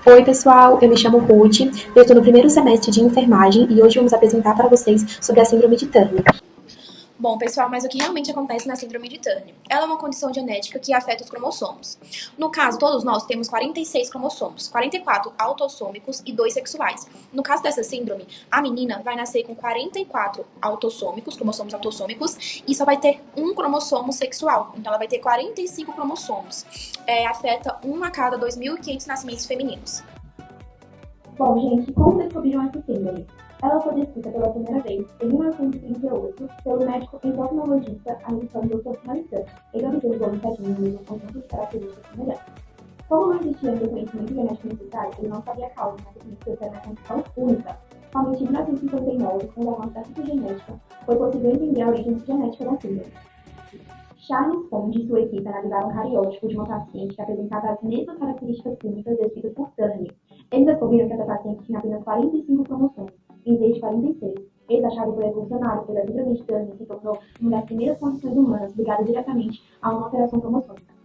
Oi, pessoal, eu me chamo Ruth, eu estou no primeiro semestre de enfermagem e hoje vamos apresentar para vocês sobre a síndrome de Turner. Bom, pessoal, mas o que realmente acontece na síndrome de Turner? Ela é uma condição genética que afeta os cromossomos. No caso, todos nós temos 46 cromossomos, 44 autossômicos e 2 sexuais. No caso dessa síndrome, a menina vai nascer com 44 autossômicos, cromossomos autossômicos, e só vai ter um cromossomo sexual. Então, ela vai ter 45 cromossomos. Afeta 1 a cada 2.500 nascimentos femininos. Bom, gente, como descobriram essa síndrome? Ela foi descrita pela primeira vez em 1938 pelo médico endocrinologista americano Dr. Henry Turner. Ele observou no feto um conjunto de características semelhantes. Como não existia ainda o conhecimento genético necessário, ele não sabia a causa, mas acreditou que era uma condição única. Somente em 1959, com o avanço da fitogenética, foi possível entender a origem genética da síndrome. Charles Pond e sua equipe analisaram um cariótipo de uma paciente que apresentava as mesmas características clínicas descritas por Turner. Eles descobriram que essa paciente tinha apenas 45 cromossomos, em vez de 46. Esse achado foi revolucionário, pois a síndrome de Turner se tornou uma das primeiras condições humanas ligada diretamente a uma alteração cromossômica.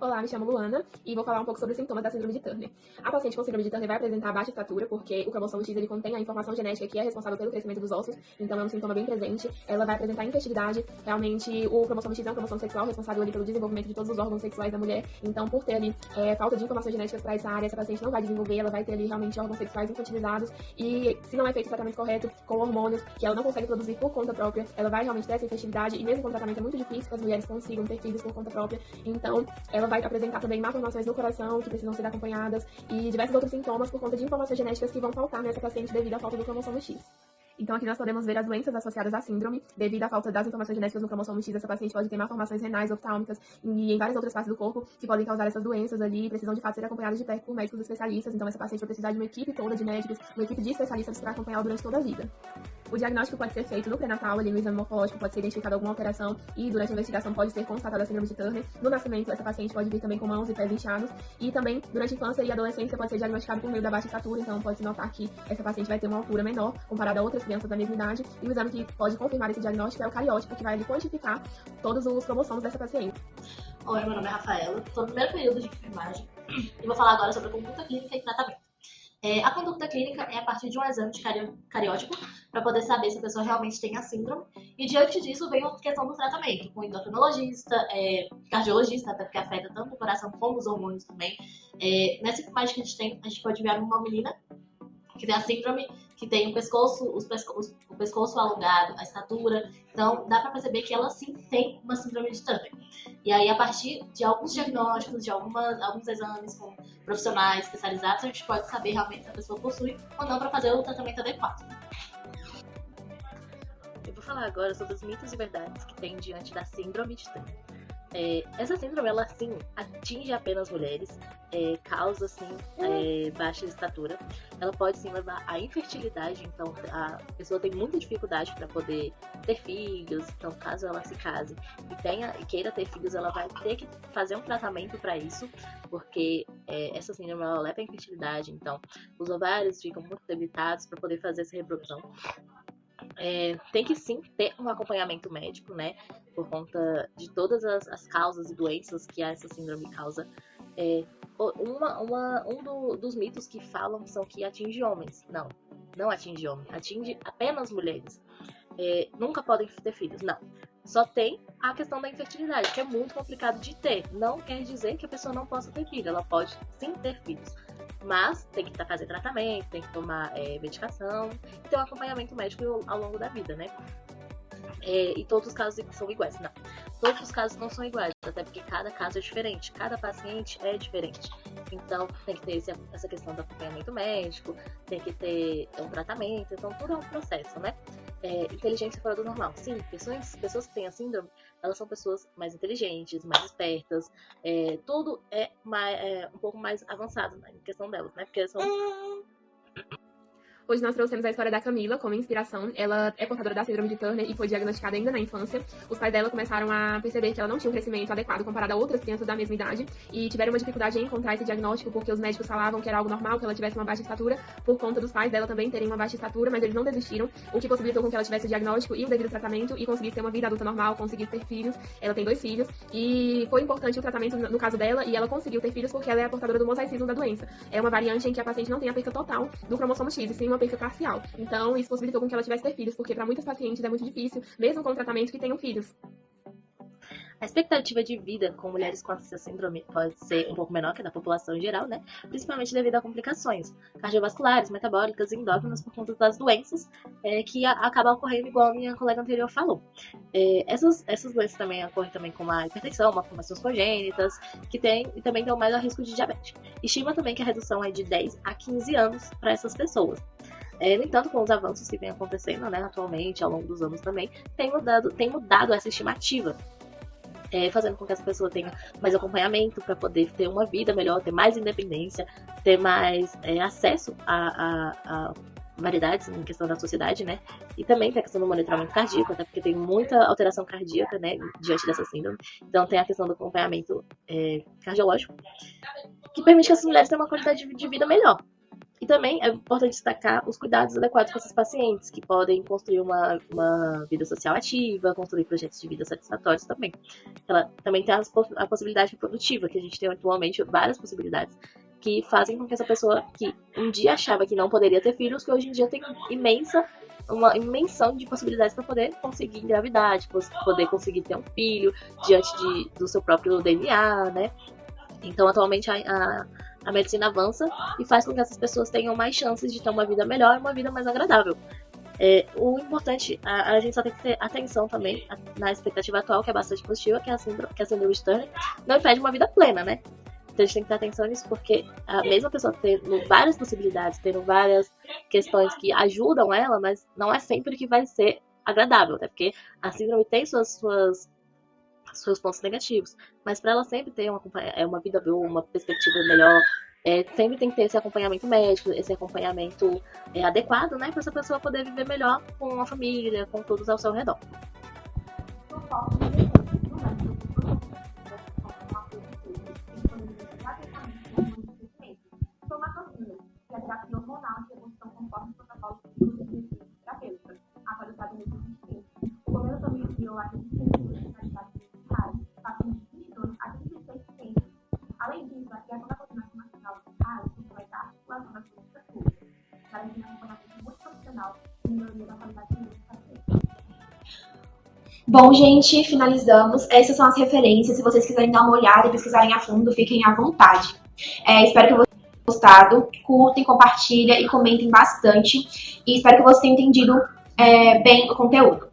Olá, me chamo Luana e vou falar um pouco sobre os sintomas da síndrome de Turner. A paciente com síndrome de Turner vai apresentar baixa estatura, porque o cromossomo X ele contém a informação genética que é responsável pelo crescimento dos ossos, então é um sintoma bem presente. Ela vai apresentar infertilidade, realmente o cromossomo X é um cromossomo sexual responsável ali pelo desenvolvimento de todos os órgãos sexuais da mulher, então por ter ali falta de informações genéticas para essa área, essa paciente não vai desenvolver, ela vai ter ali realmente órgãos sexuais infantilizados e se não é feito o tratamento correto com hormônios que ela não consegue produzir por conta própria, ela vai realmente ter essa infertilidade e mesmo com o tratamento é muito difícil que as mulheres consigam ter filhos por conta própria, então ela vai apresentar também malformações no coração que precisam ser acompanhadas e diversos outros sintomas por conta de informações genéticas que vão faltar nessa paciente devido à falta do cromossomo X. Então aqui nós podemos ver as doenças associadas à síndrome. Devido à falta das informações genéticas no cromossomo X, essa paciente pode ter malformações renais, oftálmicas e em várias outras partes do corpo que podem causar essas doenças ali e precisam de fato ser acompanhadas de perto por médicos especialistas. Então essa paciente vai precisar de uma equipe toda de médicos, uma equipe de especialistas para acompanhá-la durante toda a vida. O diagnóstico pode ser feito no pré-natal, ali no exame morfológico, pode ser identificada alguma alteração e durante a investigação pode ser constatada a síndrome de Turner. No nascimento, essa paciente pode vir também com mãos e pés inchados e também durante a infância e adolescência pode ser diagnosticado por meio da baixa estatura, então pode-se notar que essa paciente vai ter uma altura menor comparada a outras crianças da mesma idade e o exame que pode confirmar esse diagnóstico é o cariótipo, que vai ali quantificar todos os cromossomos dessa paciente. Oi, meu nome é Rafaela, estou no primeiro período de enfermagem e vou falar agora sobre a conduta clínica e tratamento. A conduta clínica é a partir de um exame de cariótipo para poder saber se a pessoa realmente tem a síndrome. E diante disso vem a questão do tratamento, com endocrinologista, cardiologista, até porque afeta tanto o coração como os hormônios também. Nessa imagem que a gente pode ver uma menina que tem a síndrome, que tem o pescoço alongado, a estatura. Então, dá para perceber que ela sim tem uma síndrome de Turner. E aí, a partir de alguns diagnósticos, de alguns exames com profissionais especializados, a gente pode saber realmente se a pessoa possui ou não para fazer o tratamento adequado. Eu vou falar agora sobre os mitos e verdades que tem diante da síndrome de Turner. Essa síndrome, ela sim, atinge apenas mulheres, causa sim baixa estatura, ela pode sim levar à infertilidade, então a pessoa tem muita dificuldade para poder ter filhos, então caso ela se case e queira ter filhos, ela vai ter que fazer um tratamento para isso, porque essa síndrome ela leva à infertilidade, então os ovários ficam muito debilitados para poder fazer essa reprodução. Tem que sim ter um acompanhamento médico, né? Por conta de todas as causas e doenças que essa síndrome causa. Dos mitos que falam são que atinge homens. Não atinge homem, atinge apenas mulheres. Nunca podem ter filhos, não. Só tem a questão da infertilidade, que é muito complicado de ter. Não quer dizer que a pessoa não possa ter filho, ela pode sim ter filhos. Mas tem que fazer tratamento, tem que tomar medicação e ter um acompanhamento médico ao longo da vida, né? E todos os casos são iguais. Não, todos os casos não são iguais, até porque cada caso é diferente, cada paciente é diferente. Então tem que ter essa questão do acompanhamento médico, tem que ter um tratamento, então tudo é um processo, né? Inteligência fora do normal. Sim, pessoas que têm a síndrome, elas são pessoas mais inteligentes, mais espertas, tudo um pouco mais avançado na questão delas, né? Porque são... Hoje nós trouxemos a história da Camila como inspiração. Ela é portadora da síndrome de Turner e foi diagnosticada ainda na infância. Os pais dela começaram a perceber que ela não tinha um crescimento adequado comparado a outras crianças da mesma idade e tiveram uma dificuldade em encontrar esse diagnóstico porque os médicos falavam que era algo normal, que ela tivesse uma baixa estatura, por conta dos pais dela também terem uma baixa estatura, mas eles não desistiram, o que possibilitou com que ela tivesse o diagnóstico e o devido tratamento e conseguisse ter uma vida adulta normal, conseguisse ter filhos. Ela tem 2 filhos e foi importante o tratamento no caso dela e ela conseguiu ter filhos porque ela é a portadora do mosaicismo da doença. É uma variante em que a paciente não tem a perca total do cromossomo X, e sim uma perca parcial. Então, isso possibilitou com que ela tivesse ter filhos, porque para muitas pacientes é muito difícil, mesmo com o tratamento, que tenham filhos. A expectativa de vida com mulheres com essa síndrome pode ser um pouco menor que a da população em geral, né? Principalmente devido a complicações cardiovasculares, metabólicas e endócrinas por conta das doenças que acabam ocorrendo, igual a minha colega anterior falou. Essas doenças também ocorrem também com a hipertensão, malformações congênitas, e também dão mais a risco de diabetes. Estima também que a redução é de 10 a 15 anos para essas pessoas. No entanto, com os avanços que vem acontecendo, né, atualmente, ao longo dos anos também, tem mudado essa estimativa. Fazendo com que essa pessoa tenha mais acompanhamento para poder ter uma vida melhor, ter mais independência, ter mais acesso a variedades em questão da sociedade, né? E também tem a questão do monitoramento cardíaco, até porque tem muita alteração cardíaca, né, diante dessa síndrome. Então tem a questão do acompanhamento cardiológico, que permite que essas mulheres tenham uma qualidade de vida melhor. E também é importante destacar os cuidados adequados com esses pacientes, que podem construir uma vida social ativa, construir projetos de vida satisfatórios também. Ela também tem a possibilidade reprodutiva, que a gente tem atualmente várias possibilidades, que fazem com que essa pessoa que um dia achava que não poderia ter filhos, que hoje em dia tem uma imensão de possibilidades para poder conseguir engravidar, de poder conseguir ter um filho diante do seu próprio DNA, né? Então, atualmente, a medicina avança e faz com que essas pessoas tenham mais chances de ter uma vida melhor e uma vida mais agradável. O importante, a gente só tem que ter atenção também na expectativa atual, que é bastante positiva, que é a síndrome de Turner não impede uma vida plena, né? Então a gente tem que ter atenção nisso, porque a mesma pessoa tendo várias possibilidades, tendo várias questões que ajudam ela, mas não é sempre que vai ser agradável, até porque a síndrome tem seus pontos negativos, mas para ela sempre ter uma vida boa, uma perspectiva melhor, sempre tem que ter esse acompanhamento médico, esse acompanhamento adequado, né, para essa pessoa poder viver melhor com a família, com todos ao seu redor. Além disso, a criação da coordenação nacional de áreas vai dar articulação das políticas públicas, garantindo um acompanhamento muito profissional e melhoria da qualidade de vida dos pacientes. Bom, gente, finalizamos. Essas são as referências. Se vocês quiserem dar uma olhada e pesquisarem a fundo, fiquem à vontade. Espero que vocês tenham gostado. Curtem, compartilhem e comentem bastante. E espero que vocês tenham entendido bem o conteúdo.